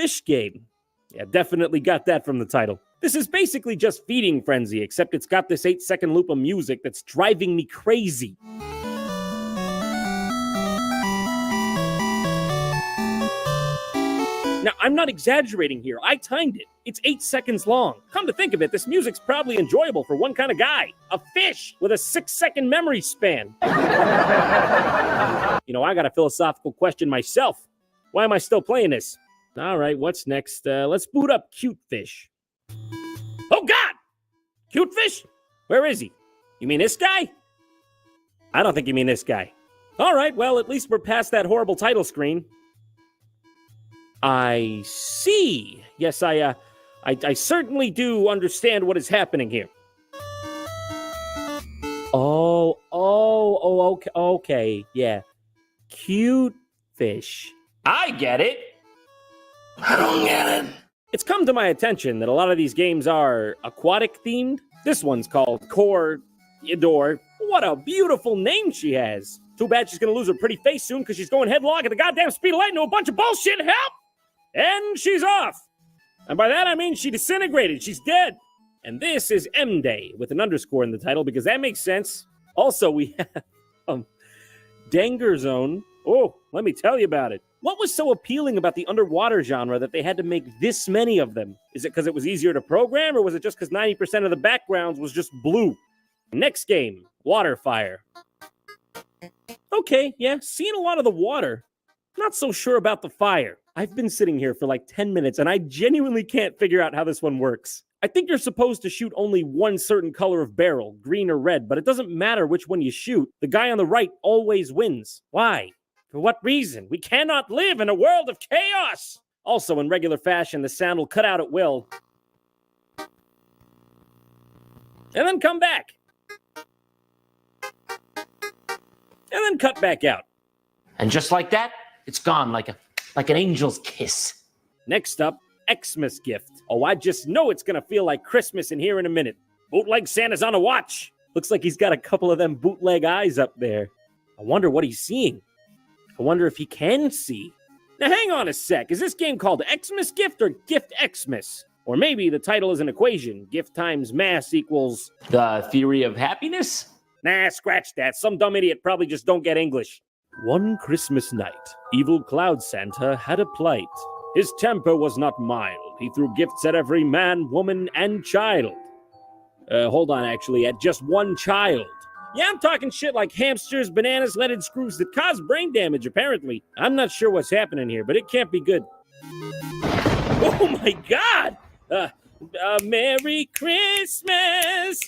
fish game. Yeah, definitely got that from the title. This is basically just Feeding Frenzy, except it's got this 8-second loop of music that's driving me crazy. Now, I'm not exaggerating here. I timed it. It's 8 seconds long. Come to think of it, this music's probably enjoyable for one kind of guy. A fish with a 6-second memory span. You know, I got a philosophical question myself. Why am I still playing this? All right, what's next? Let's boot up Cute Fish. Oh, God! Cute Fish? Where is he? You mean this guy? I don't think you mean this guy. All right, well, at least we're past that horrible title screen. I see. Yes, I certainly do understand what is happening here. Okay, yeah. Cute Fish. I get it. I don't get it. It's come to my attention that a lot of these games are aquatic themed. This one's called Corridor. What a beautiful name she has. Too bad she's gonna lose her pretty face soon because she's going headlong at the goddamn speed of light into a bunch of bullshit. Help! And she's off. And by that I mean she disintegrated. She's dead. And this is M-Day with an underscore in the title because that makes sense. Also, we have Danger Zone. Oh, let me tell you about it. What was so appealing about the underwater genre that they had to make this many of them? Is it because it was easier to program, or was it just because 90% of the backgrounds was just blue? Next game, Waterfire. Okay, yeah, seeing a lot of the water. Not so sure about the fire. I've been sitting here for like 10 minutes, and I genuinely can't figure out how this one works. I think you're supposed to shoot only one certain color of barrel, green or red, but it doesn't matter which one you shoot. The guy on the right always wins. Why? For what reason? We cannot live in a world of chaos! Also, in regular fashion, the sound will cut out at will. And then come back. And then cut back out. And just like that, it's gone like an angel's kiss. Next up, Xmas Gift. Oh, I just know it's gonna feel like Christmas in here in a minute. Bootleg Santa's on a watch. Looks like he's got a couple of them bootleg eyes up there. I wonder what he's seeing. I wonder if he can see. Now hang on a sec. Is this game called Xmas Gift or Gift Xmas? Or maybe the title is an equation. Gift times mass equals... The theory of happiness? Nah, scratch that. Some dumb idiot probably just don't get English. One Christmas night, evil Cloud Santa had a plight. His temper was not mild. He threw gifts at every man, woman, and child. Hold on, actually, at just one child. Yeah, I'm talking shit like hamsters, bananas, leaded screws that cause brain damage, apparently. I'm not sure what's happening here, but it can't be good. Oh my God! Merry Christmas!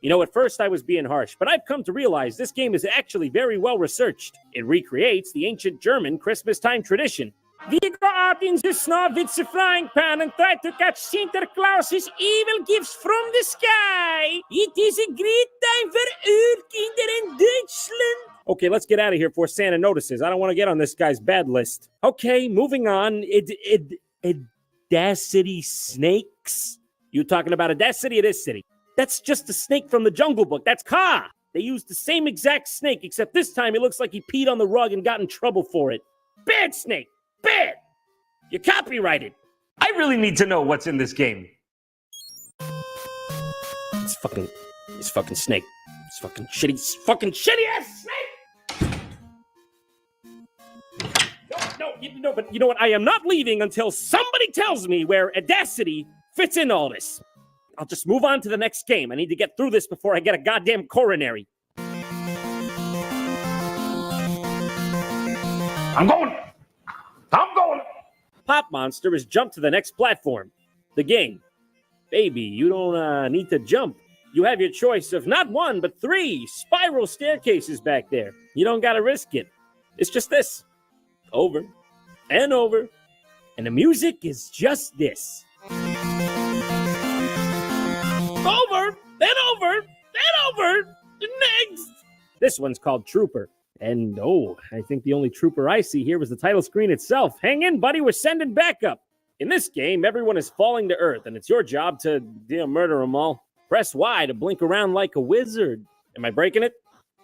You know, at first I was being harsh, but I've come to realize this game is actually very well researched. It recreates the ancient German Christmas time tradition. We go out in the snow with the frying pan and try to catch Santa Claus's evil gifts from the sky. It is a great time for Urkinder in Deutschland. Okay, let's get out of here before Santa notices. I don't want to get on this guy's bad list. Okay, moving on. Audacity Snakes? You talking about Audacity or this city? That's just a snake from the Jungle Book. That's Kaa. They used the same exact snake, except this time it looks like he peed on the rug and got in trouble for it. Bad snake. Bad! You're copyrighted. I really need to know what's in this game. It's fucking snake. It's fucking shitty ass snake! No, but you know what? I am not leaving until somebody tells me where Audacity fits in all this. I'll just move on to the next game. I need to get through this before I get a goddamn coronary. I'm going! Pop Monster has jumped to the next platform. The game. Baby, you don't need to jump. You have your choice of not one, but 3 spiral staircases back there. You don't gotta risk it. It's just this. Over and over. And the music is just this. Over, then over, then over. Next. This one's called Trooper. And, I think the only trooper I see here was the title screen itself. Hang in, buddy, we're sending backup. In this game, everyone is falling to Earth, and it's your job to, murder them all. Press Y to blink around like a wizard. Am I breaking it?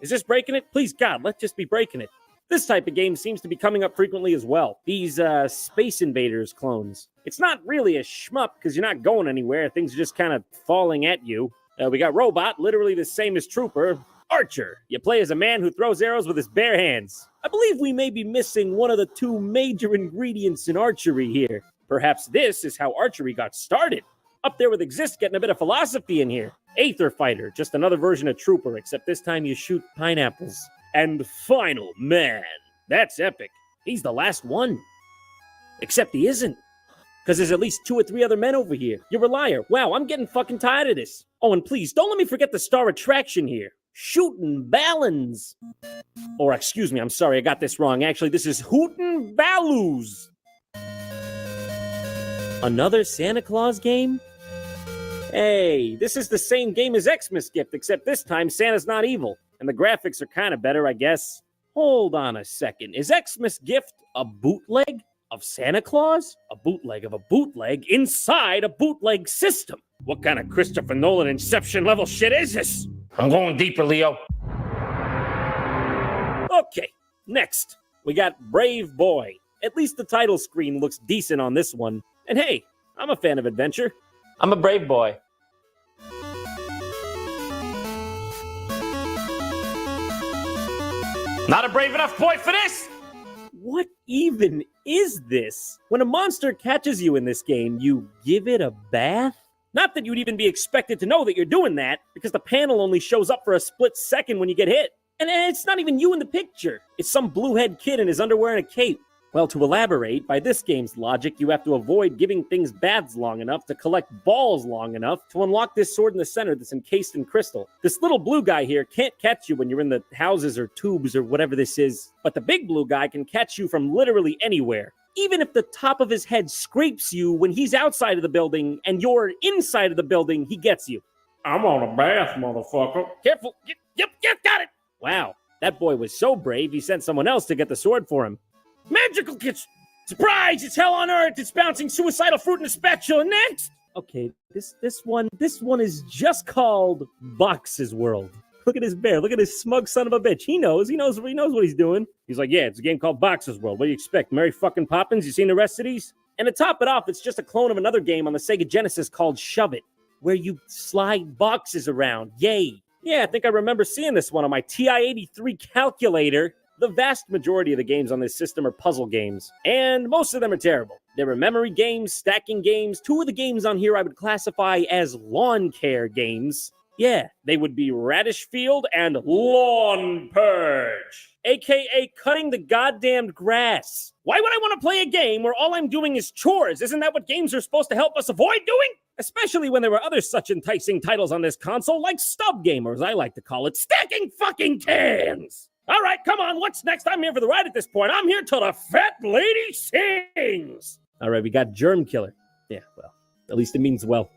Is this breaking it? Please, God, let's just be breaking it. This type of game seems to be coming up frequently as well. These Space Invaders clones. It's not really a shmup because you're not going anywhere. Things are just kind of falling at you. We got Robot, literally the same as Trooper. Archer. You play as a man who throws arrows with his bare hands. I believe we may be missing one of the two major ingredients in archery here. Perhaps this is how archery got started. Up there with Exist getting a bit of philosophy in here. Aether Fighter, just another version of Trooper, except this time you shoot pineapples. And Final Man. That's epic. He's the last one. Except he isn't. Because there's at least 2 or 3 other men over here. You're a liar. Wow, I'm getting fucking tired of this. Oh, and please, don't let me forget the star attraction here. Shootin' Ballons. Or, excuse me, I'm sorry, I got this wrong. Actually, this is Hootin' Balloos. Another Santa Claus game? Hey, this is the same game as Xmas Gift, except this time Santa's not evil. And the graphics are kind of better, I guess. Hold on a second. Is Xmas Gift a bootleg of Santa Claus? A bootleg of a bootleg inside a bootleg system. What kind of Christopher Nolan Inception level shit is this? I'm going deeper, Leo. Okay, next, we got Brave Boy. At least the title screen looks decent on this one. And hey, I'm a fan of adventure. I'm a brave boy. Not a brave enough boy for this! What even is this? When a monster catches you in this game, you give it a bath? Not that you'd even be expected to know that you're doing that, because the panel only shows up for a split second when you get hit. And it's not even you in the picture. It's some blue-head kid in his underwear and a cape. Well, to elaborate, by this game's logic, you have to avoid giving things baths long enough to collect balls long enough to unlock this sword in the center that's encased in crystal. This little blue guy here can't catch you when you're in the houses or tubes or whatever this is, but the big blue guy can catch you from literally anywhere. Even if the top of his head scrapes you when he's outside of the building and you're inside of the building, he gets you. I'm on a bath, motherfucker. Careful. Yep, got it. Wow, that boy was so brave, he sent someone else to get the sword for him. Magical Kitchen! Surprise! It's hell on earth! It's bouncing suicidal fruit in a spatula next! Okay, this one is just called Box's World. Look at his bear. Look at this smug son of a bitch. He knows what he's doing. He's like, yeah, it's a game called Box's World. What do you expect? Mary fucking Poppins? You seen the rest of these? And to top it off, it's just a clone of another game on the Sega Genesis called Shove It, where you slide boxes around. Yay! Yeah, I think I remember seeing this one on my TI-83 calculator. The vast majority of the games on this system are puzzle games, and most of them are terrible. There are memory games, stacking games. 2 of the games on here I would classify as lawn care games. Yeah, they would be Radish Field and Lawn Purge, aka cutting the goddamned grass. Why would I want to play a game where all I'm doing is chores? Isn't that what games are supposed to help us avoid doing? Especially when there were other such enticing titles on this console, like Stub Gamer, as I like to call it, stacking fucking cans. All right, come on, what's next? I'm here for the ride at this point. I'm here till the fat lady sings. All right, we got Germ Killer. Yeah, well, at least it means well.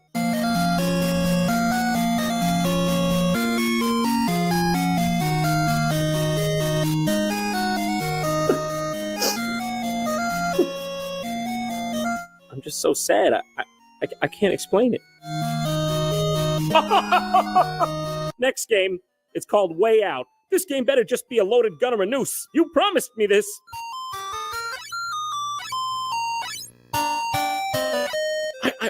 I'm just so sad. I can't explain it. Next game, it's called Way Out. This game better just be a loaded gun or a noose. You promised me this.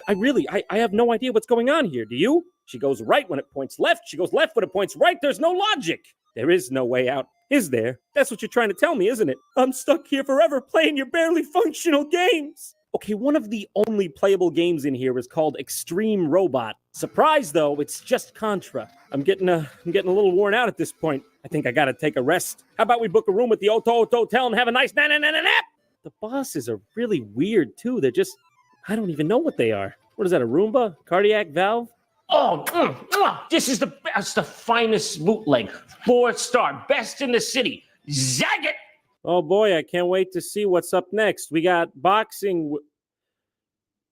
I have no idea what's going on here. Do you? She goes right when it points left. She goes left when it points right. There's no logic. There is no way out. Is there? That's what you're trying to tell me, isn't it? I'm stuck here forever playing your barely functional games. Okay, one of the only playable games in here is called Extreme Robot. Surprise, though, it's just Contra. I'm getting a little worn out at this point. I think I gotta take a rest. How about we book a room at the Oto Hotel and have a nice nap? The bosses are really weird, too. They're just, I don't even know what they are. What is that, a Roomba? Cardiac valve? Oh, this is the finest bootleg. 4-star, best in the city. Zag it! Oh boy, I can't wait to see what's up next. We got Boxing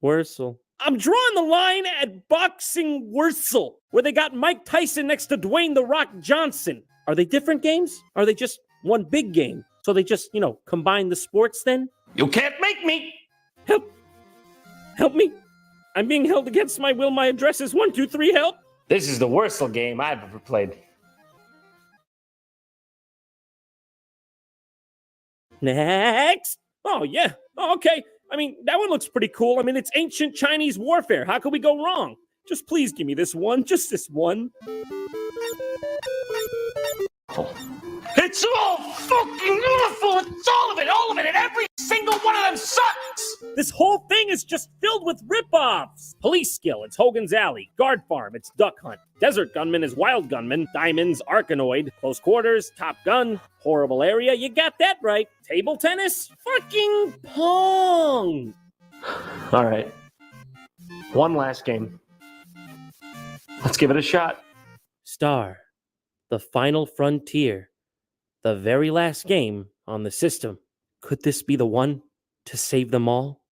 Wurzel. I'm drawing the line at Boxing Wurzel, where they got Mike Tyson next to Dwayne The Rock Johnson. Are they different games? Are they just one big game? So they just, combine the sports then? You can't make me! Help me! I'm being held against my will. My address is 123 help! This is the worst game I've ever played. Next! Oh, yeah. Oh, okay. I mean, that one looks pretty cool. I mean, it's ancient Chinese warfare. How could we go wrong? Just please give me this one. Just this one. It's all fucking awful! It's all of it, and every single one of them sucks! This whole thing is just filled with rip-offs. Police Skill, it's Hogan's Alley. Guard Farm, it's Duck Hunt. Desert Gunman is Wild Gunman. Diamonds, Arkanoid. Close Quarters, Top Gun. Horrible Area, you got that right. Table Tennis, fucking Pong. All right. One last game. Let's give it a shot. Star, the final frontier. The very last game on the system. Could this be the one to save them all?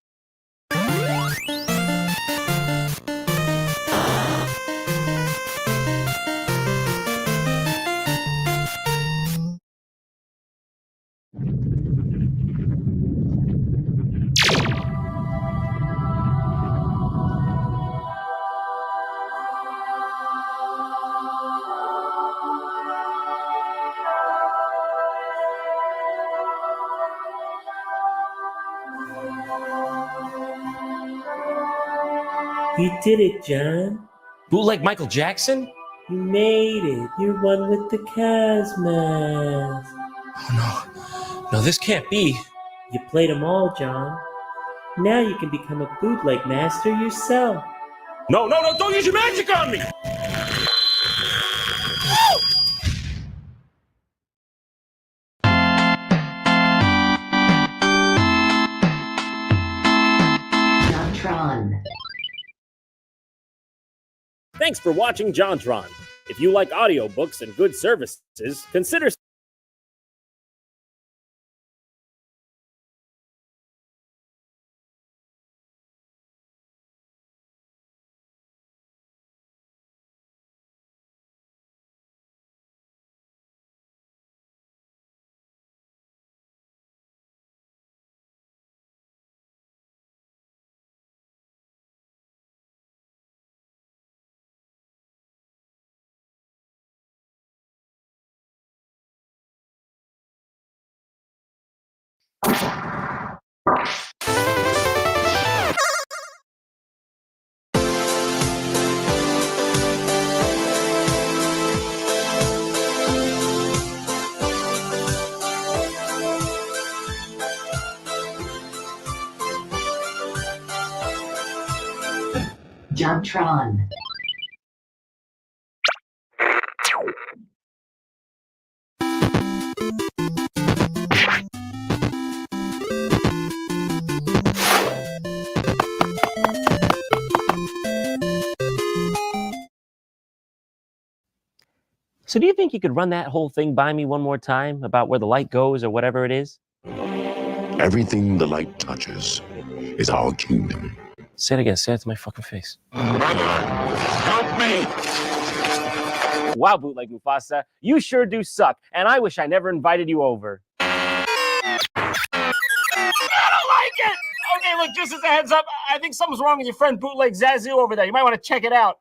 You did it, John. Bootleg Michael Jackson? You made it. You're one with the Cosmos. Oh, no. No, this can't be. You played them all, John. Now you can become a bootleg master yourself. No, don't use your magic on me! JonTron. Thanks for watching JonTron. If you like audiobooks and good services, consider JonTron. So do you think you could run that whole thing by me one more time about where the light goes or whatever it is? Everything the light touches is our kingdom. Say it again. Say it to my fucking face. Help me! Wow, Bootleg Mufasa, you sure do suck, and I wish I never invited you over. I don't like it! Okay, look, just as a heads up, I think something's wrong with your friend Bootleg Zazu over there. You might want to check it out.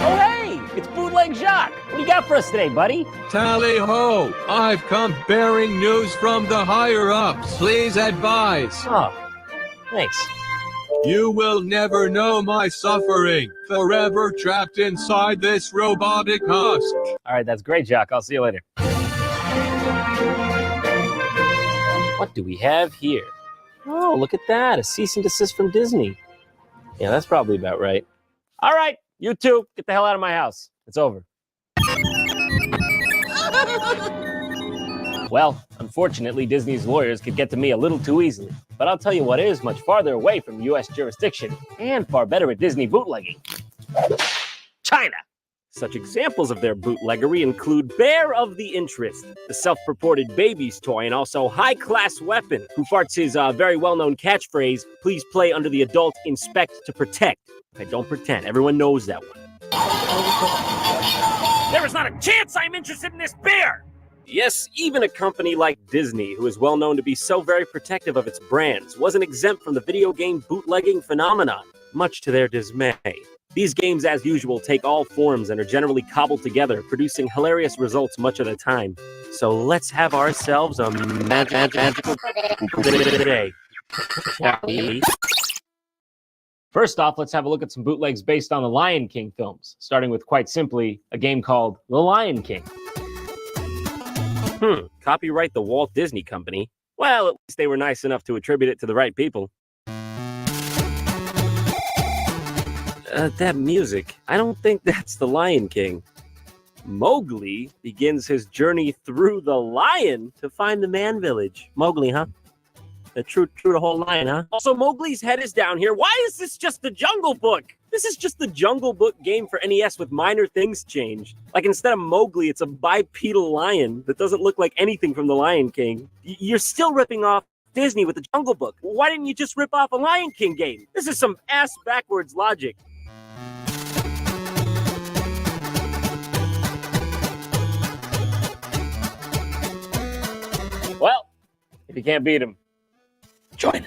Oh, hey! It's Bootleg Jacques. What do you got for us today, buddy? Tally ho! I've come bearing news from the higher-ups. Please advise. Oh, thanks. You will never know my suffering, forever trapped inside this robotic husk. All right, that's great, Jacques. I'll see you later. What do we have here? Oh, look at that. A cease and desist from Disney. Yeah, that's probably about right. All right, you two, get the hell out of my house. It's over. Well, unfortunately, Disney's lawyers could get to me a little too easily. But I'll tell you what is much farther away from U.S. jurisdiction and far better at Disney bootlegging. China. Such examples of their bootleggery include Bear of the Interest, the self-purported baby's toy and also high-class weapon, who farts his very well-known catchphrase, "Please play under the adult, inspect to protect." Okay, don't pretend. Everyone knows that one. There is not a chance I'm interested in this bear! Yes, even a company like Disney, who is well known to be so very protective of its brands, wasn't exempt from the video game bootlegging phenomenon. much to their dismay. These games, as usual, take all forms and are generally cobbled together, producing hilarious results much of the time. So let's have ourselves a magical day. Shall we? First off, let's have a look at some bootlegs based on the Lion King films, starting with, quite simply, a game called The Lion King. Copyright the Walt Disney Company? Well, at least they were nice enough to attribute it to the right people. That music, I don't think that's the Lion King. Mowgli begins his journey through the lion to find the man village. Mowgli, huh? The true to whole lion, huh? Also, Mowgli's head is down here. Why is this just the Jungle Book? This is just the Jungle Book game for NES with minor things changed. Like, instead of Mowgli, it's a bipedal lion that doesn't look like anything from the Lion King. You're still ripping off Disney with the Jungle Book. Why didn't you just rip off a Lion King game? This is some ass-backwards logic. Well, if you can't beat him, join.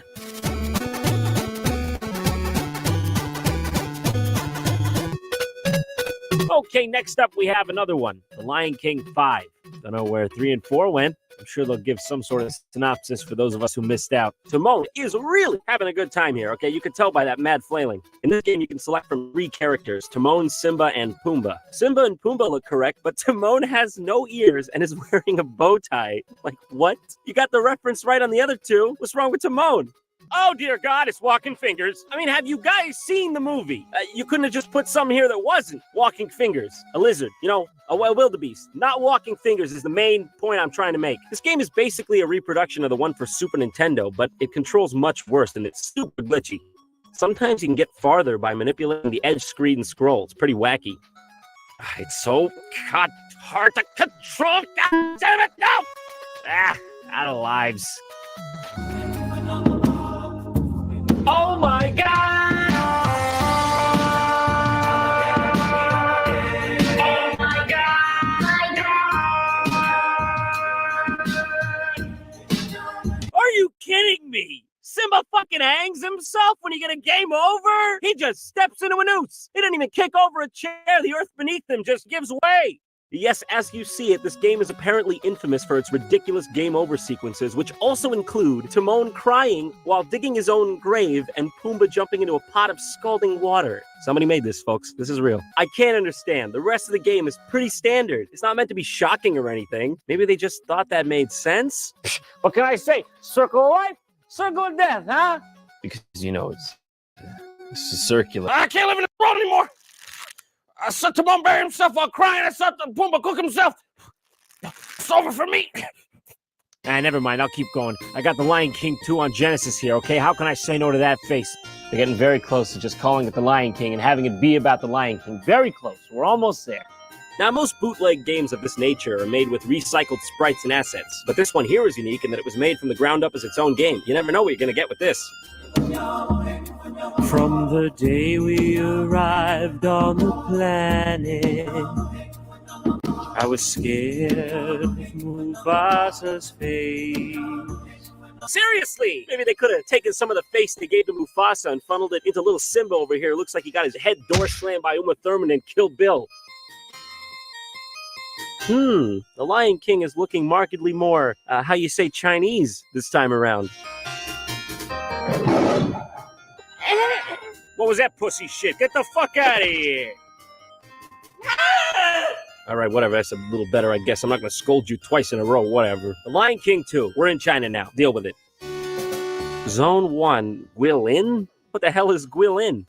Okay, next up we have another one, The Lion King 5. Don't know where 3 and 4 went. I'm sure they'll give some sort of synopsis for those of us who missed out. Timon is really having a good time here, okay? You can tell by that mad flailing. In this game, you can select from 3 characters, Timon, Simba, and Pumbaa. Simba and Pumbaa look correct, but Timon has no ears and is wearing a bow tie. Like, what? You got the reference right on the other 2. What's wrong with Timon? Oh, dear God, it's Walking Fingers. I mean, have you guys seen the movie? You couldn't have just put some here that wasn't Walking Fingers. A lizard, you know, a wildebeest. Not Walking Fingers is the main point I'm trying to make. This game is basically a reproduction of the one for Super Nintendo, but it controls much worse and it's super glitchy. Sometimes you can get farther by manipulating the edge screen scroll. It's pretty wacky. It's so hard to control. God damn it, no! Out of lives. Oh my God! Oh my God! Are you kidding me? Simba fucking hangs himself when you get a game over? He just steps into a noose. He didn't even kick over a chair. The earth beneath him just gives way. Yes, as you see it, this game is apparently infamous for its ridiculous game over sequences, which also include Timon crying while digging his own grave and Pumbaa jumping into a pot of scalding water. Somebody made this, folks. This is real. I can't understand. The rest of the game is pretty standard. It's not meant to be shocking or anything. Maybe they just thought that made sense? What can I say? Circle of life, circle of death, huh? Because, you know, it's circular. I can't live in this world anymore. I saw Timon bury himself while crying. I saw Pumbaa cook himself. It's over for me. Never mind. I'll keep going. I got The Lion King 2 on Genesis here, okay? How can I say no to that face? We're getting very close to just calling it The Lion King and having it be about The Lion King. Very close. We're almost there. Now, most bootleg games of this nature are made with recycled sprites and assets, but this one here is unique in that it was made from the ground up as its own game. You never know what you're going to get with this. From the day we arrived on the planet, I was scared of Mufasa's face. Seriously! Maybe they could have taken some of the face they gave to Mufasa and funneled it into little Simba over here. Looks like he got his head door slammed by Uma Thurman and Kill Bill. The Lion King is looking markedly more, how you say, Chinese this time around. What was that pussy shit? Get the fuck out of here! All right, whatever. That's a little better, I guess. I'm not going to scold you twice in a row, whatever. The Lion King 2. We're in China now. Deal with it. Zone 1. Guilin? What the hell is Guilin?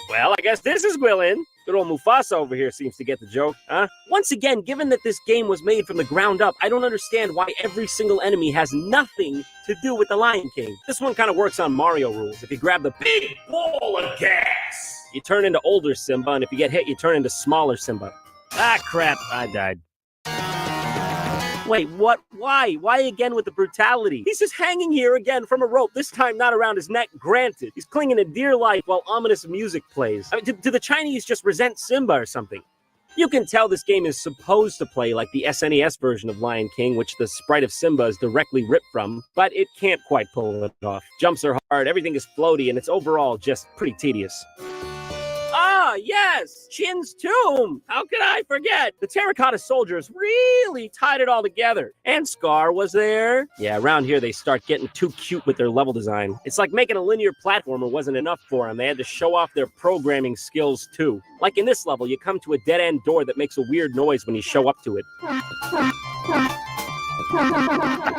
Well, I guess this is Guilin. Good old Mufasa over here seems to get the joke, huh? Once again, given that this game was made from the ground up, I don't understand why every single enemy has nothing to do with the Lion King. This one kind of works on Mario rules. If you grab the big ball of gas, you turn into older Simba, and if you get hit, you turn into smaller Simba. Ah, crap, I died. Wait, what? Why? Why again with the brutality? He's just hanging here again from a rope, this time not around his neck, granted. He's clinging to dear life while ominous music plays. I mean, do the Chinese just resent Simba or something? You can tell this game is supposed to play like the SNES version of Lion King, which the sprite of Simba is directly ripped from, but it can't quite pull it off. Jumps are hard, everything is floaty, and it's overall just pretty tedious. Ah, yes! Chin's tomb! How could I forget? The terracotta soldiers really tied it all together. And Scar was there. Yeah, around here they start getting too cute with their level design. It's like making a linear platformer wasn't enough for them. They had to show off their programming skills too. Like in this level, you come to a dead-end door that makes a weird noise when you show up to it.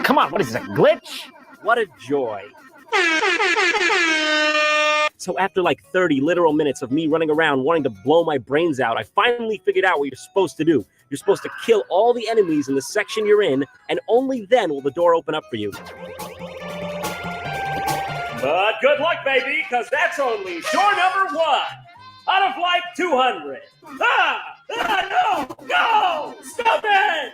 Come on, what is this, a glitch? What a joy. So after like 30 literal minutes of me running around wanting to blow my brains out, I finally figured out what you're supposed to do. You're supposed to kill all the enemies in the section you're in, and only then will the door open up for you. But good luck, baby, because that's only door number 1 out of like 200. No! Go! Stop it!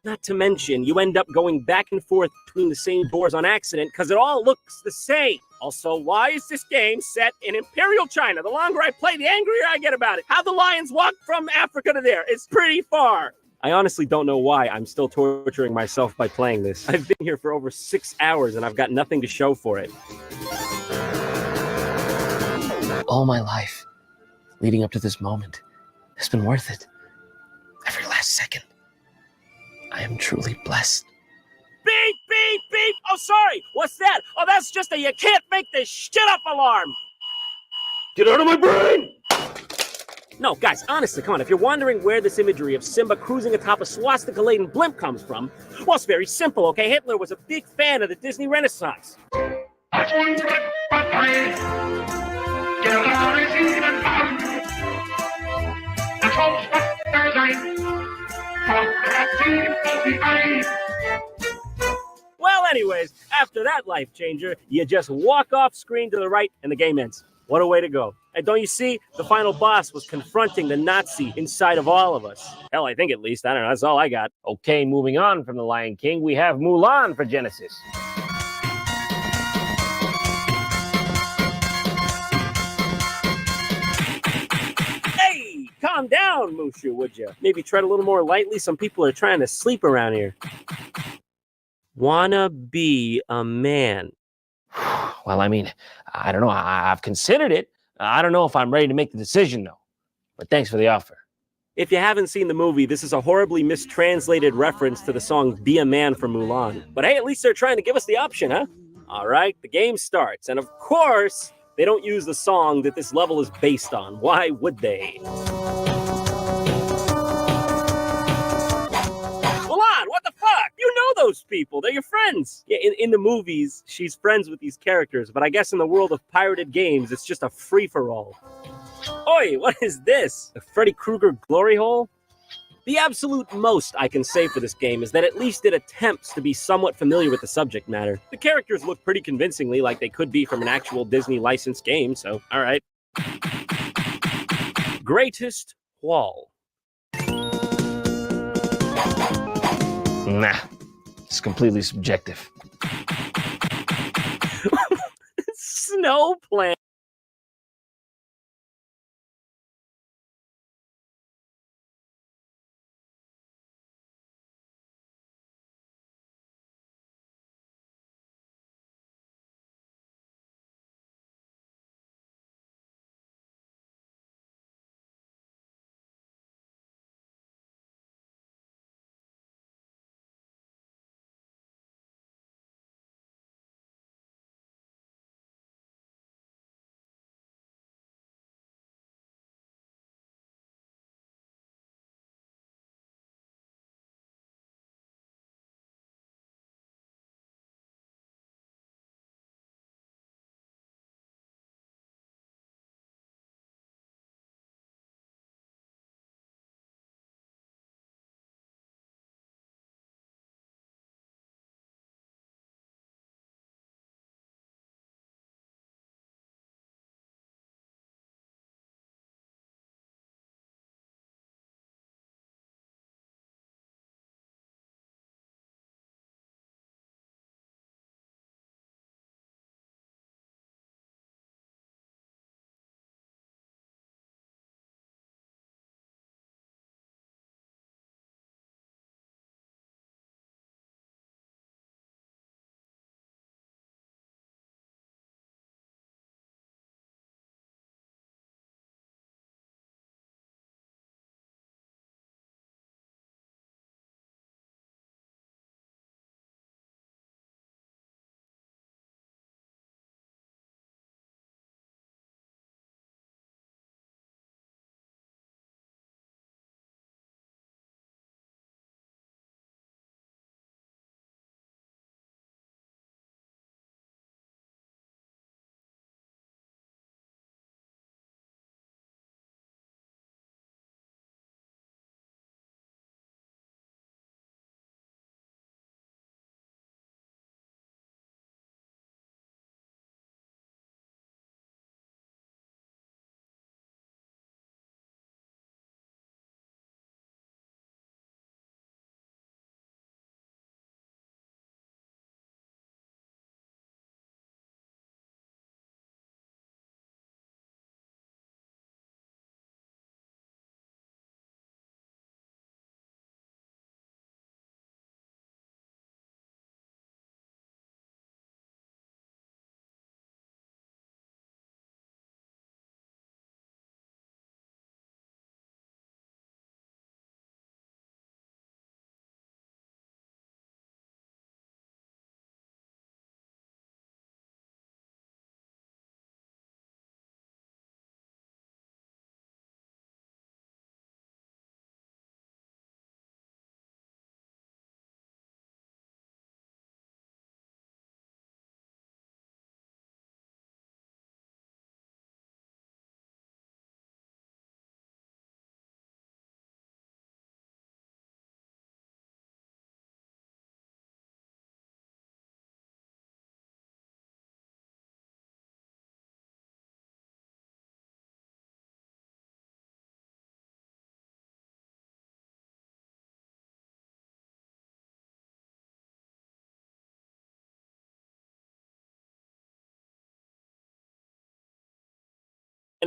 Not to mention, you end up going back and forth between the same doors on accident because it all looks the same. Also, why is this game set in Imperial China? The longer I play, the angrier I get about it. How the lions walk from Africa to there? It's pretty far. I honestly don't know why I'm still torturing myself by playing this. I've been here for over 6 hours and I've got nothing to show for it. All my life, leading up to this moment, has been worth it. Every last second. I am truly blessed. Beep, beep, beep! Oh, sorry! What's that? Oh, that's just a you can't make this shit up alarm! Get out of my brain! No, guys, honestly, come on. If you're wondering where this imagery of Simba cruising atop a swastika-laden blimp comes from, well, it's very simple, okay? Hitler was a big fan of the Disney Renaissance. Well, anyways, after that life changer, you just walk off screen to the right and the game ends. What a way to go. And don't you see? The final boss was confronting the Nazi inside of all of us. Hell, I think at least. I don't know. That's all I got. Okay, moving on from The Lion King, we have Mulan for Genesis. Hey, calm down, Mushu, would you? Maybe tread a little more lightly. Some people are trying to sleep around here. Wanna be a man. Well, I mean, I don't know. I've considered it. I don't know if I'm ready to make the decision, though. But thanks for the offer. If you haven't seen the movie, this is a horribly mistranslated reference to the song Be a Man from Mulan. But hey, at least they're trying to give us the option, huh? All right, the game starts. And of course, they don't use the song that this level is based on. Why would they? Mulan, what the fuck? You know those people. They're your friends. Yeah, in the movies, she's friends with these characters. But I guess in the world of pirated games, it's just a free-for-all. Oi, what is this? A Freddy Krueger glory hole? The absolute most I can say for this game is that at least it attempts to be somewhat familiar with the subject matter. The characters look pretty convincingly like they could be from an actual Disney licensed game, so alright. Greatest Wall. Nah, it's completely subjective. Snow Plant.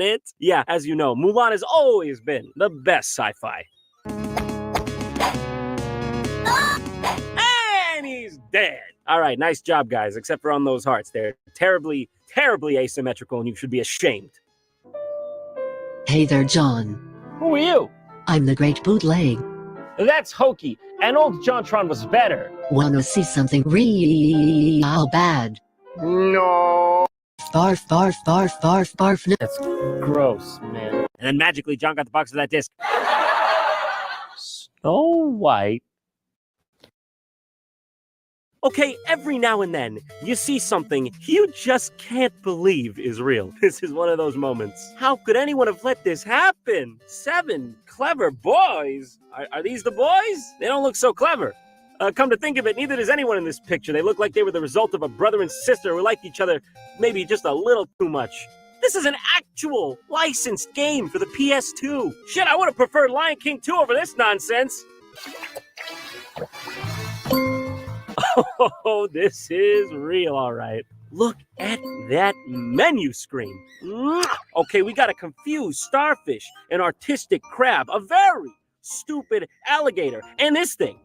it? Yeah, as you know, Mulan has always been the best sci-fi. And he's dead. All right, nice job, guys, except for on those hearts. They're terribly, terribly asymmetrical, and you should be ashamed. Hey there, John. Who are you? I'm the Great Bootleg. That's hokey, and old JonTron was better. Wanna see something real bad? No. Barf, barf, barf, barf, barf. No. That's gross, man. And then magically, John got the box of that disc. Snow White. Okay, every now and then, you see something you just can't believe is real. This is one of those moments. How could anyone have let this happen? 7 clever boys? Are these the boys? They don't look so clever. Come to think of it, neither does anyone in this picture. They look like they were the result of a brother and sister who liked each other maybe just a little too much. This is an actual licensed game for the PS2. Shit, I would have preferred Lion King 2 over this nonsense. Oh, this is real, all right. Look at that menu screen. Mwah! Okay, we got a confused starfish, an artistic crab, a very stupid alligator, and this thing.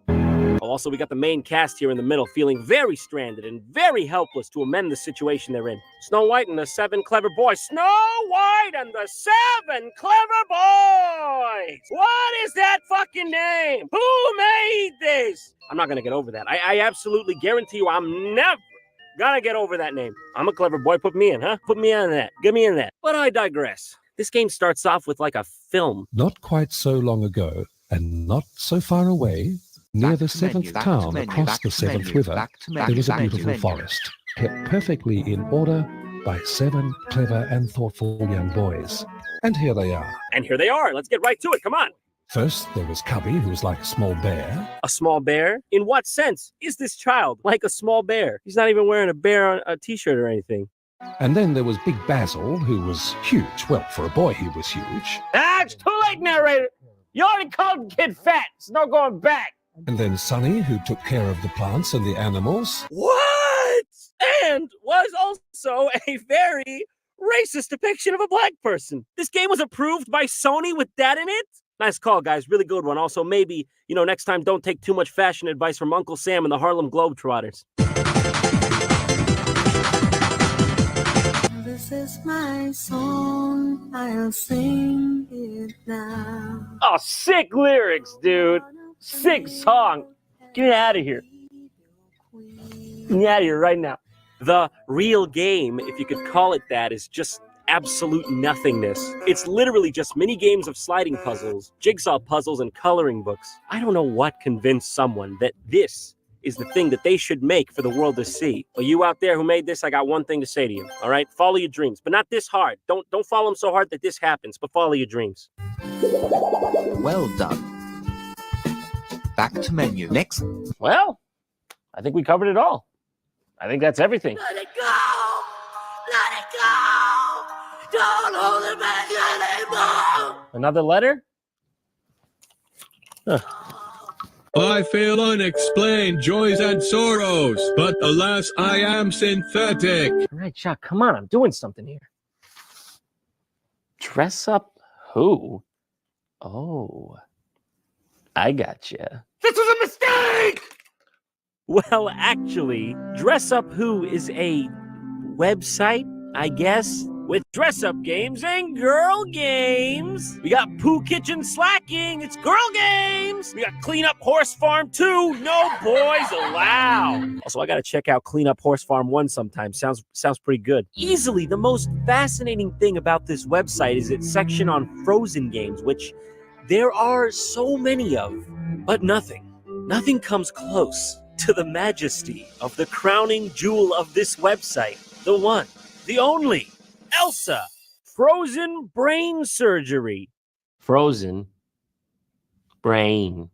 Oh, also, we got the main cast here in the middle feeling very stranded and very helpless to amend the situation they're in. Snow White and the 7 clever boys. Snow White and the 7 clever boys! What is that fucking name? Who made this? I'm not gonna get over that. I absolutely guarantee you I'm never gonna get over that name. I'm a clever boy. Put me in, huh? Put me in that. Get me in that. But I digress. This game starts off with like a film. Not quite so long ago, and not so far away, near the 7th town across the 7th river, there was a beautiful forest, kept perfectly in order by 7 clever and thoughtful young boys. And here they are. And here they are. Let's get right to it. Come on. First, there was Cubby, who was like a small bear. A small bear? In what sense is this child like a small bear? He's not even wearing a bear on a t-shirt or anything. And then there was Big Basil, who was huge. Well, for a boy, he was huge. Ah, it's too late, narrator. You already called the kid fat. It's no going back. And then Sonny, who took care of the plants and the animals. What? And was also a very racist depiction of a black person. This game was approved by Sony with that in it? Nice call, guys. Really good one. Also, maybe, next time don't take too much fashion advice from Uncle Sam and the Harlem Globetrotters. This is my song, I'll sing it now. Oh, sick lyrics, dude. Sick song. Get out of here. Get me out of here right now. The real game, if you could call it that, is just absolute nothingness. It's literally just mini games of sliding puzzles, jigsaw puzzles, and coloring books. I don't know what convinced someone that this is the thing that they should make for the world to see. Well, you out there who made this, I got one thing to say to you, all right? Follow your dreams, but not this hard. Don't follow them so hard that this happens, but follow your dreams. Well done. Back to menu. Next. Well, I think we covered it all. I think that's everything. Let it go! Let it go! Don't hold it back anymore! Another letter? Huh. I feel unexplained joys and sorrows, but alas, I am synthetic. All right, Chuck, come on. I'm doing something here. Dress up who? Oh, I gotcha. This was a mistake! Well, actually, Dress Up Who is a website, I guess, with dress-up games and girl games. We got Pooh Kitchen Slacking, it's girl games. We got Clean Up Horse Farm 2, no boys allowed. Also, I gotta check out Clean Up Horse Farm 1 sometime, sounds pretty good. Easily, the most fascinating thing about this website is its section on Frozen games, which there are so many of, but nothing comes close to the majesty of the crowning jewel of this website, the one, the only, Elsa, Frozen Brain Surgery. Frozen brain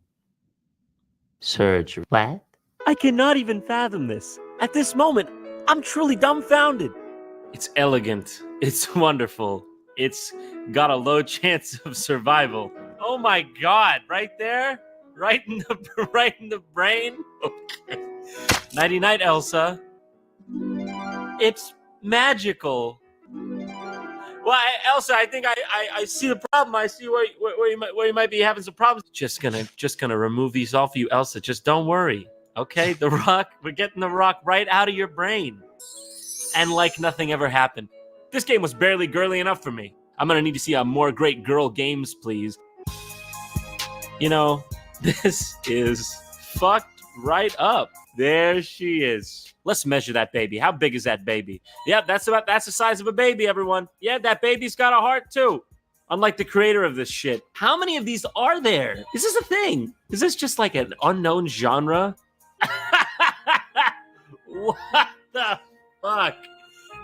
surgery. What? I cannot even fathom this. At this moment, I'm truly dumbfounded. It's elegant. It's wonderful. It's got a low chance of survival. Oh my God, right there? Right in the brain? Okay. Nighty-night, Elsa. It's magical. Well, Elsa, I think I see the problem. I see where you might be having some problems. Just gonna remove these off you, Elsa. Just don't worry. Okay, the rock. We're getting the rock right out of your brain, and like nothing ever happened. This game was barely girly enough for me. I'm gonna need to see more great girl games, please. You know, this is fucked right up. There she is. Let's measure that baby. How big is that baby? Yeah, that's the size of a baby, everyone. Yeah, that baby's got a heart too. Unlike the creator of this shit. How many of these are there? Is this a thing? Is this just like an unknown genre? What the fuck?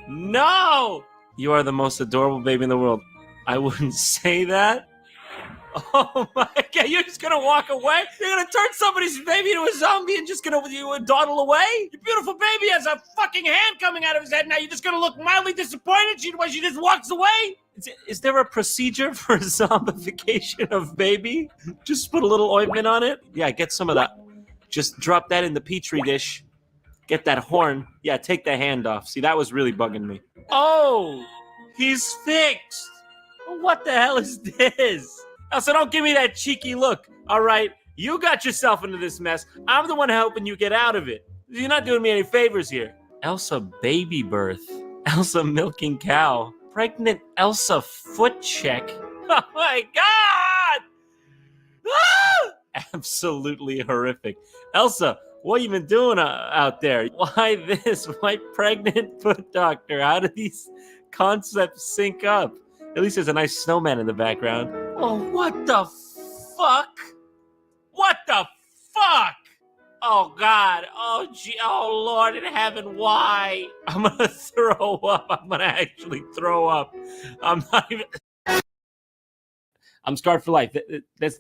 No! You are the most adorable baby in the world. I wouldn't say that. Oh my god, you're just gonna walk away? You're gonna turn somebody's baby into a zombie and just gonna dawdle away? Your beautiful baby has a fucking hand coming out of his head. Now you're just gonna look mildly disappointed when she just walks away? Is there a procedure for zombification of baby? Just put a little ointment on it? Yeah, get some of that. Just drop that in the petri dish. Get that horn. Yeah, take the hand off. See, that was really bugging me. Oh, he's fixed. What the hell is this? Elsa, don't give me that cheeky look. All right, you got yourself into this mess. I'm the one helping you get out of it. You're not doing me any favors here. Elsa baby birth. Elsa milking cow. Pregnant Elsa foot check. Oh my god! Ah! Absolutely horrific. Elsa, what you been doing out there? Why this? Why pregnant foot doctor? How do these concepts sync up? At least there's a nice snowman in the background. Oh, what the fuck? What the fuck? Oh, God. Oh, gee. Oh, Lord in heaven, why? I'm gonna throw up. I'm gonna actually throw up. I'm not even... I'm scarred for life. This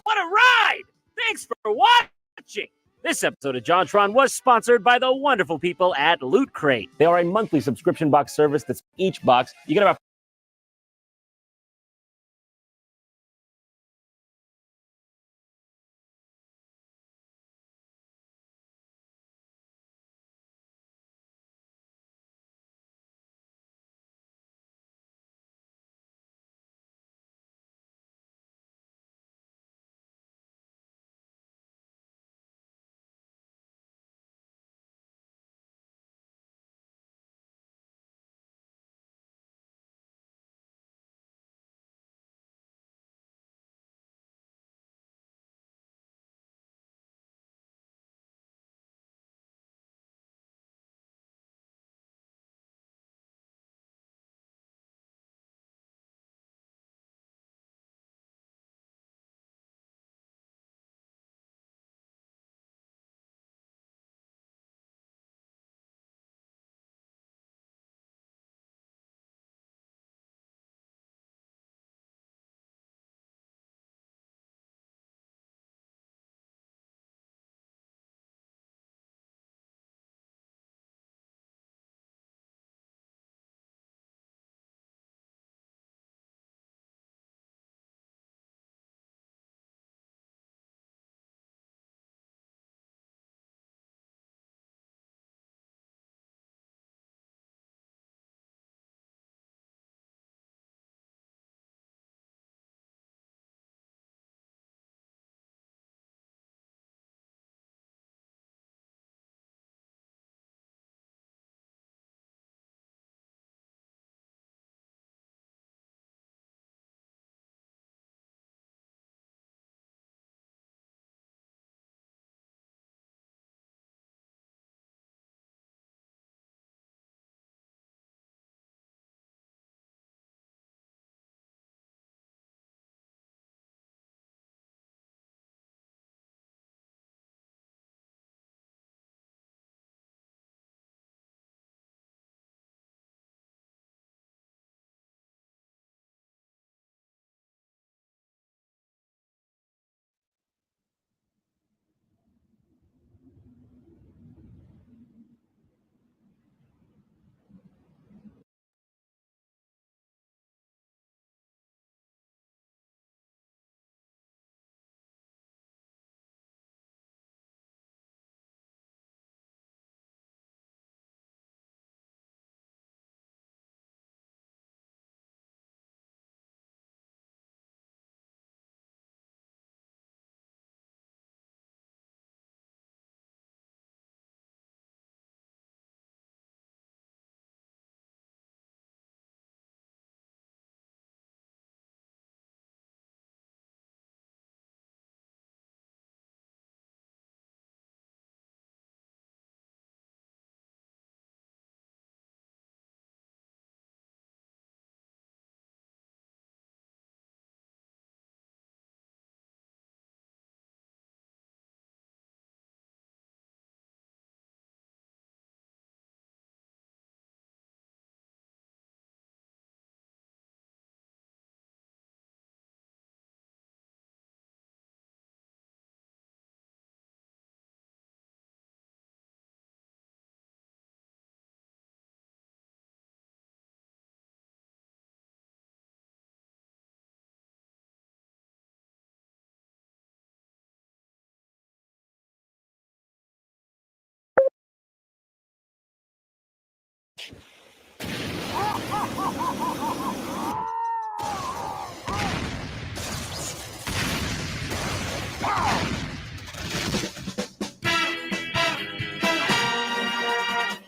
What a ride! Thanks for watching! This episode of JonTron was sponsored by the wonderful people at Loot Crate. They are a monthly subscription box service that's each box. You get about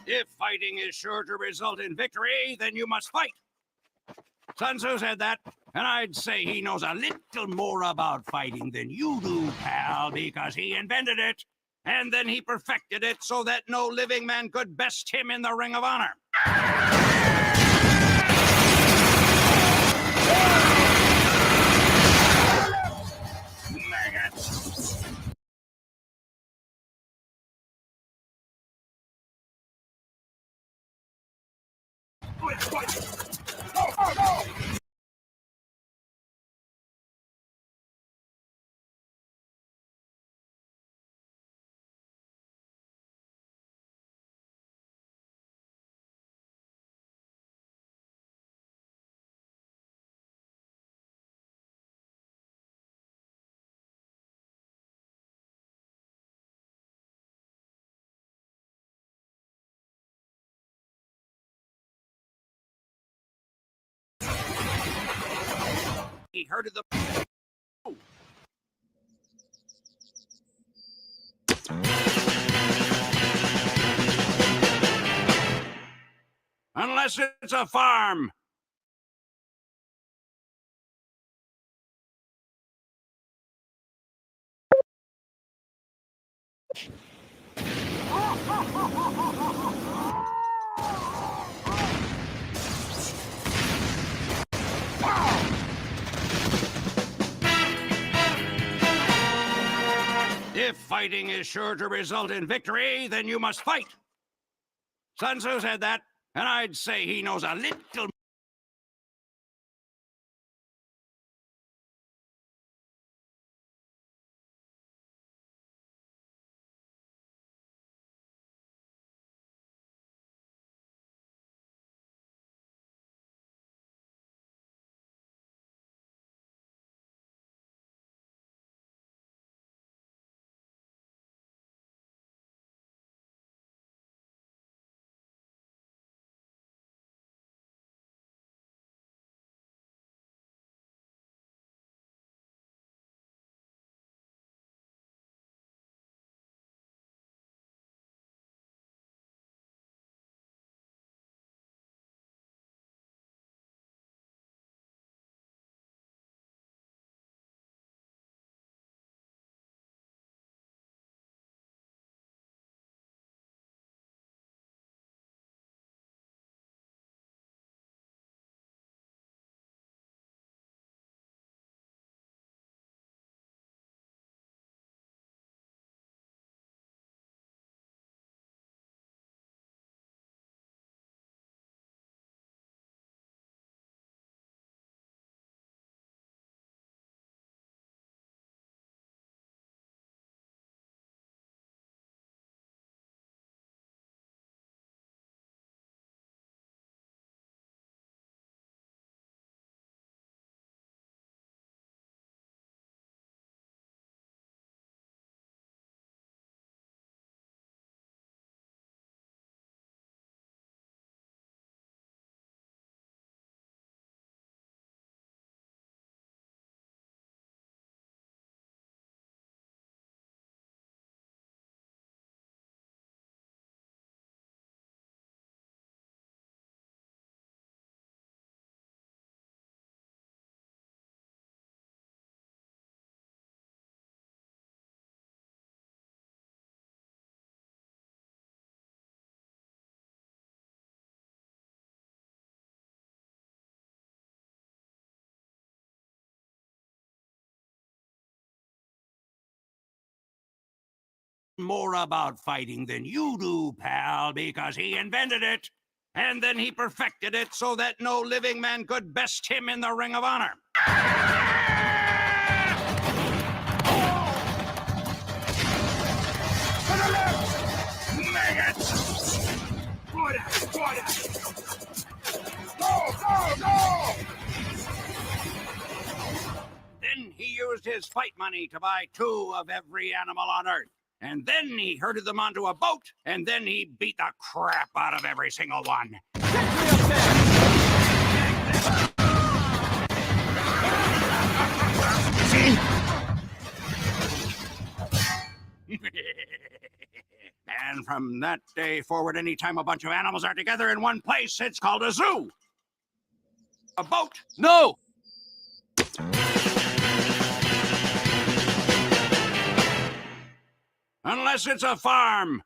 If fighting is sure to result in victory, then you must fight. Sun Tzu said that, and I'd say he knows a little more about fighting than you do, pal, because he invented it, and then he perfected it so that no living man could best him in the Ring of Honor. Maggots! He heard of the... Unless it's a farm. If fighting is sure to result in victory, then you must fight. Sun Tzu said that, and I'd say he knows a little... more about fighting than you do, pal, because he invented it, and then he perfected it so that no living man could best him in the Ring of Honor. To the left! Maggots! Order! Go! Then he used his fight money to buy 2 of every animal on Earth. And then he herded them onto a boat, and then he beat the crap out of every single one. Get me up there! And from that day forward, anytime a bunch of animals are together in one place, it's called a zoo. A boat? No! Unless it's a farm.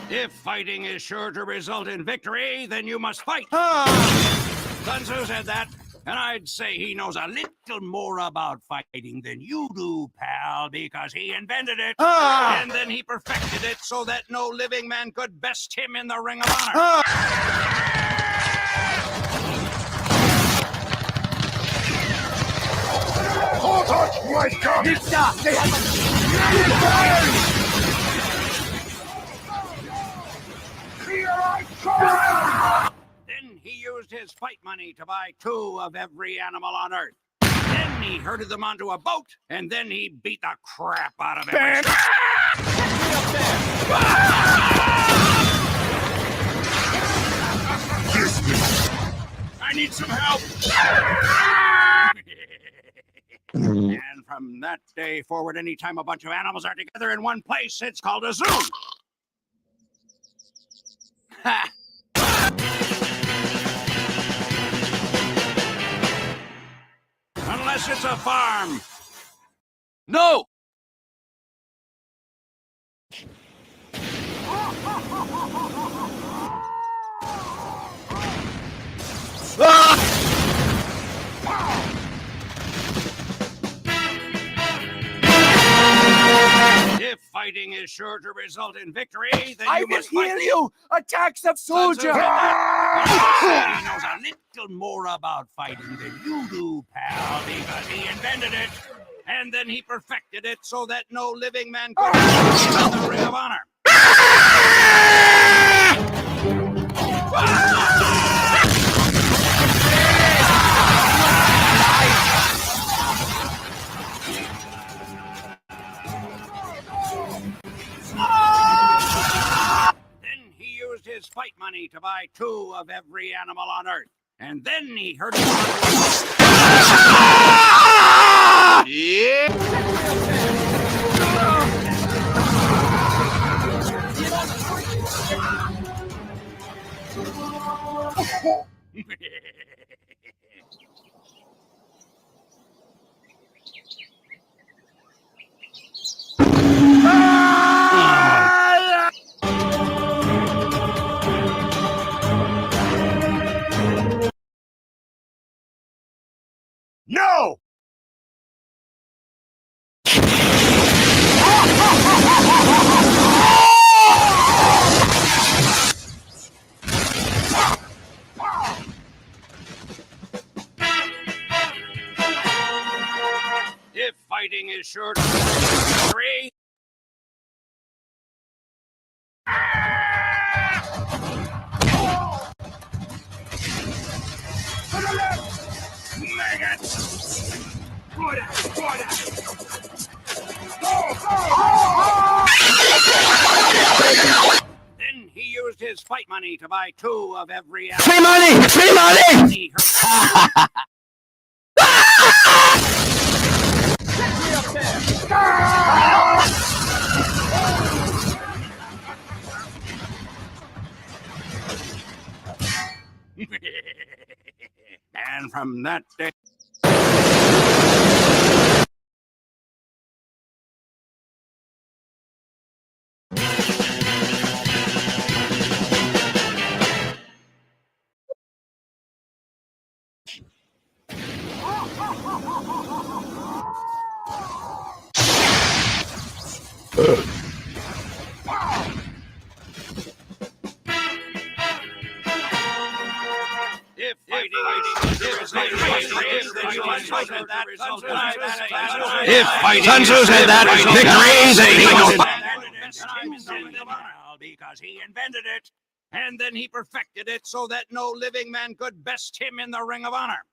If fighting is sure to result in victory, then you must fight. Sun Tzu said that, and I'd say he knows a little more about fighting than you do, pal, because he invented it. And then he perfected it so that no living man could best him in the Ring of Honor. Hold on, my God! Then he used his fight money to buy 2 of every animal on Earth. Then he herded them onto a boat, and then he beat the crap out of every I need some help! And from that day forward, anytime a bunch of animals are together in one place, it's called a zoo. Ha! Unless it's a farm. No! If fighting is sure to result in victory, then you must fight. you! Attack some soldier! He knows a little more about fighting than you do, pal, because he invented it. And then he perfected it so that no living man could win the Ring of Honor. Then he used his fight money to buy 2 of every animal on Earth. And then he herded them No! If fighting is sure to victory. Then he used his fight money to buy 2 of every animal. Free money! Free money! And from that day. If Sun Tzu said that, victory is a because he invented it. and then he perfected it so that no living man could best him in the Ring of Honor.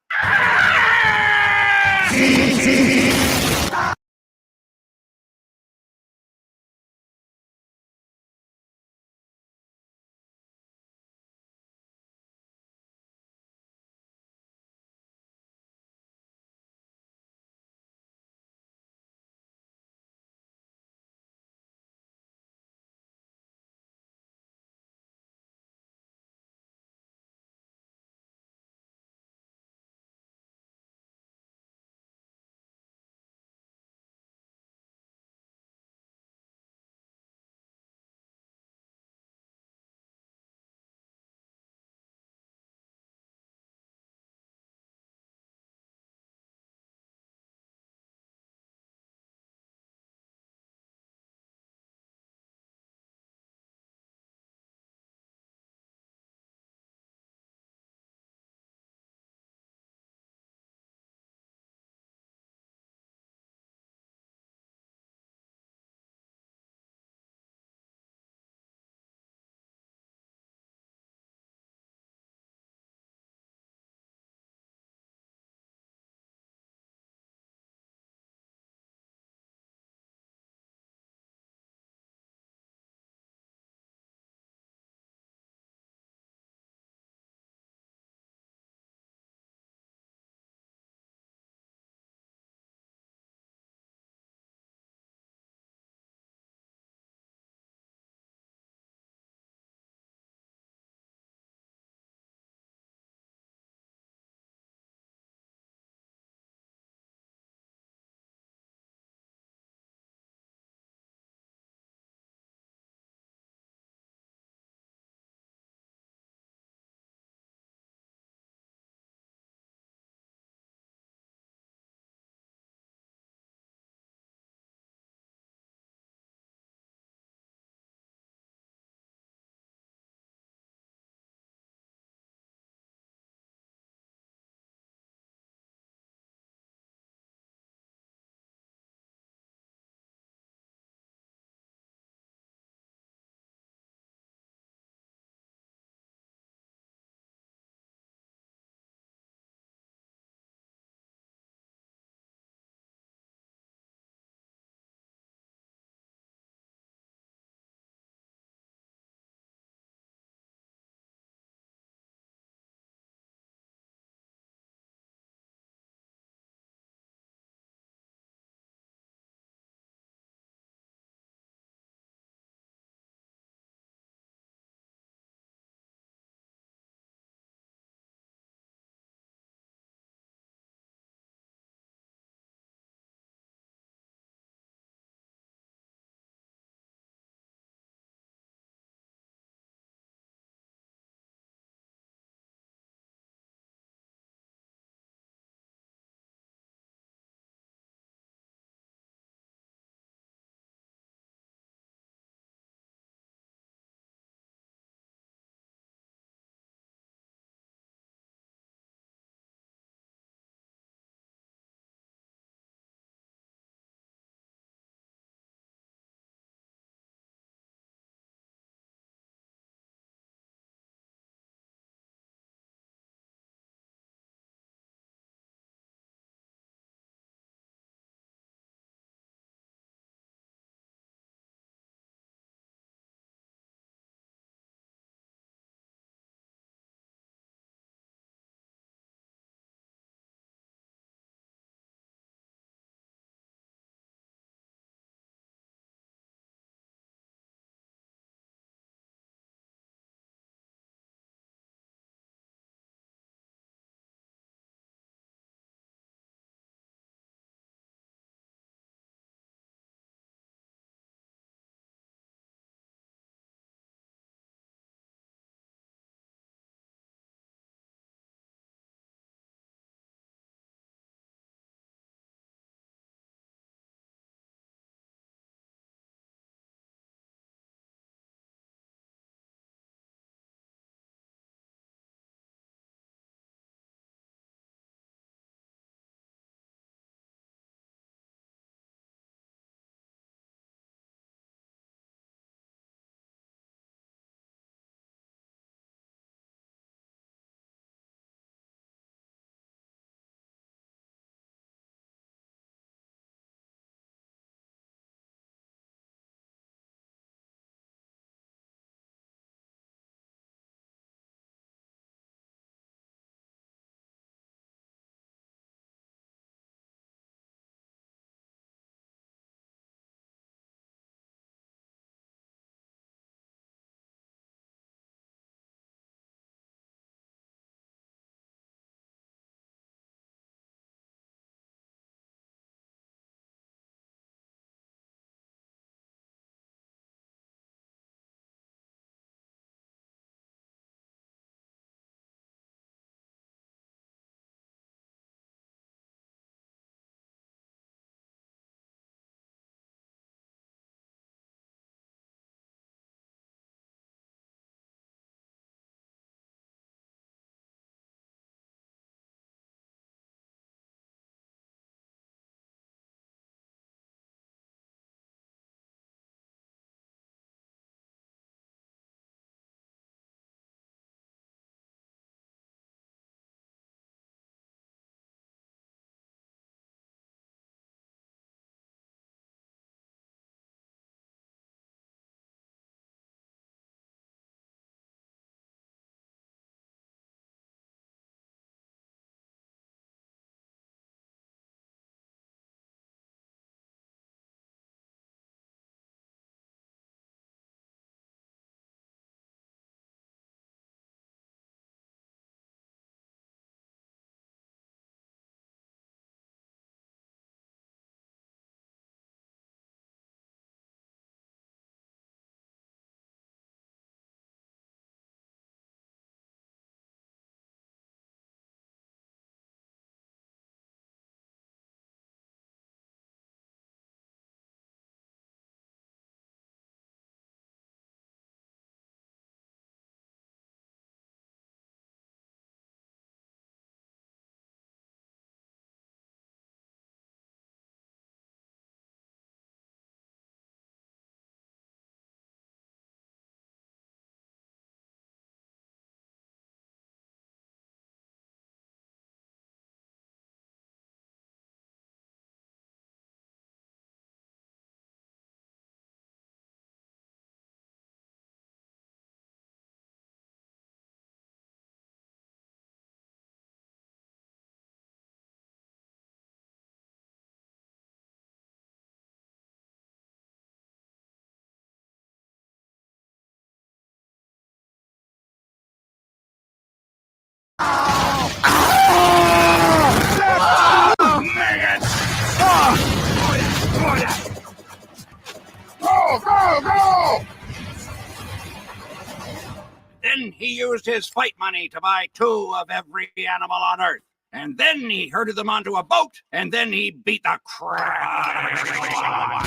he used his fight money to buy 2 of every animal on Earth. And then he herded them onto a boat, and then he beat the crap out of every single one.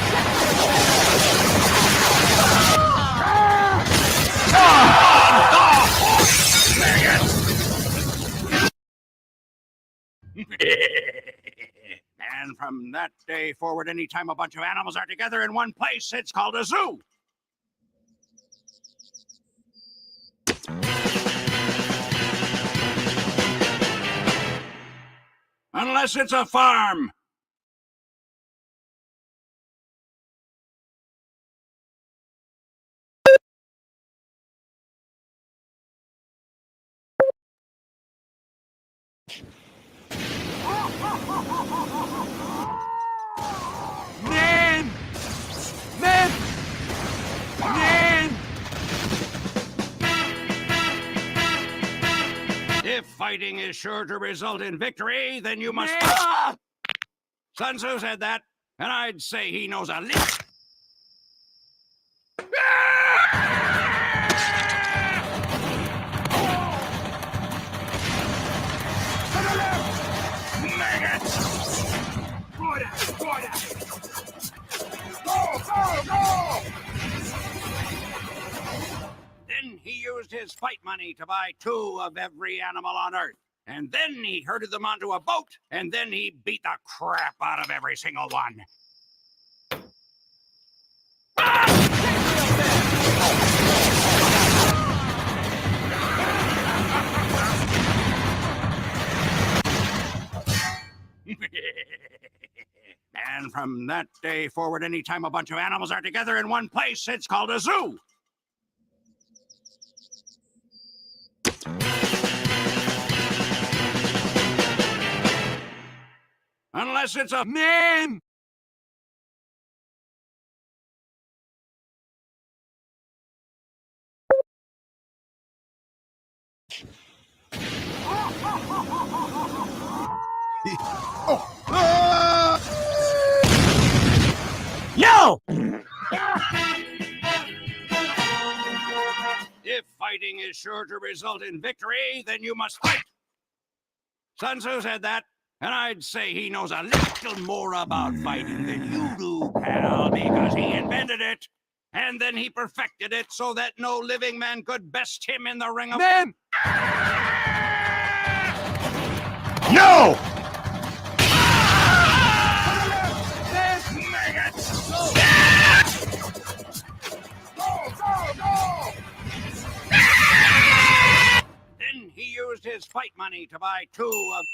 And from that day forward, anytime a bunch of animals are together in one place, it's called a zoo. Unless it's a farm. Man! Man! Man! If fighting is sure to result in victory, then you must... Sun Tzu said that, and I'd say he knows a little... Then he used his fight money to buy 2 of every animal on Earth. And then he herded them onto a boat, and then he beat the crap out of every single one. And from that day forward, anytime a bunch of animals are together in one place, it's called a zoo. Unless it's a man! No! If fighting is sure to result in victory, then you must fight. Sun Tzu said that, and I'd say he knows a little more about fighting than you do, pal, because he invented it. And then he perfected it so that no living man could best him in the ring of... Man! No! Then he used his fight money to buy 2 of...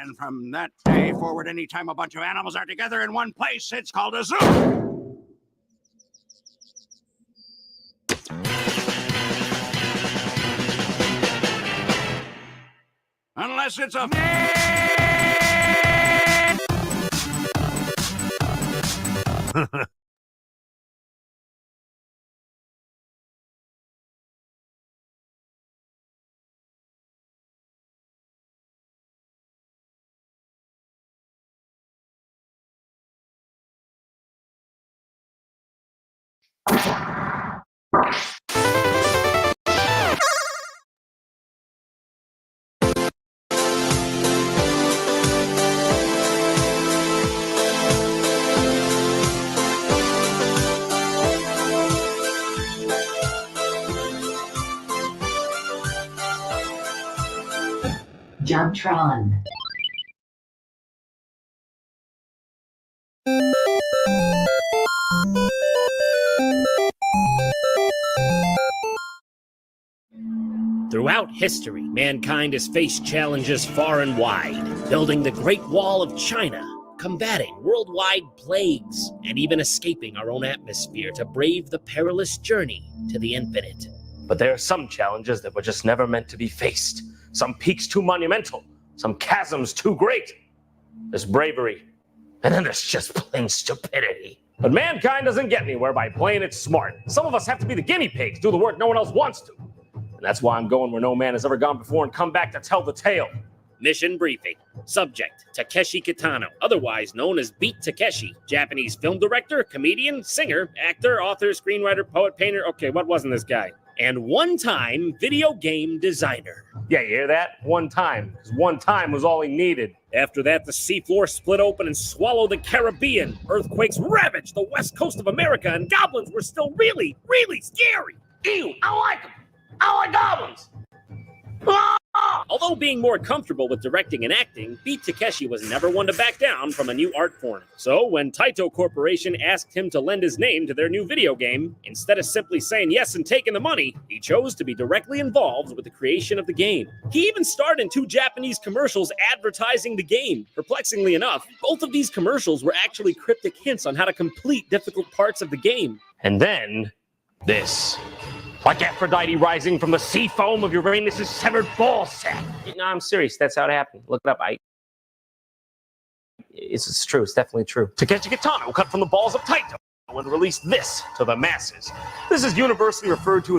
And from that day forward, anytime a bunch of animals are together in one place, it's called a zoo. Unless it's a... Jumptron. Throughout history, mankind has faced challenges far and wide, building the Great Wall of China, combating worldwide plagues, and even escaping our own atmosphere to brave the perilous journey to the infinite. But there are some challenges that were just never meant to be faced. Some peaks too monumental, some chasms too great. There's bravery, and then there's just plain stupidity. But mankind doesn't get anywhere by playing it smart. Some of us have to be the guinea pigs, do the work no one else wants to. And that's why I'm going where no man has ever gone before and come back to tell the tale. Mission briefing. Subject, Takeshi Kitano, otherwise known as Beat Takeshi. Japanese film director, comedian, singer, actor, author, screenwriter, poet, painter. Okay, what wasn't this guy? And one-time video game designer. Yeah, you hear that? One time. Because one time was all he needed. After that, the seafloor split open and swallowed the Caribbean. Earthquakes ravaged the west coast of America, and goblins were still really, really scary. Ew, I don't like them. I don't like goblins. Although being more comfortable with directing and acting, Beat Takeshi was never one to back down from a new art form. So when Taito Corporation asked him to lend his name to their new video game, instead of simply saying yes and taking the money, he chose to be directly involved with the creation of the game. He even starred in 2 Japanese commercials advertising the game. Perplexingly enough, both of these commercials were actually cryptic hints on how to complete difficult parts of the game. And then, this. Like Aphrodite rising from the sea foam of Uranus' severed ball sack. No, I'm serious. That's how it happened. Look it up. It's true. It's definitely true. Takeshi Kitano cut from the balls of Taito and released this to the masses. This is universally referred to as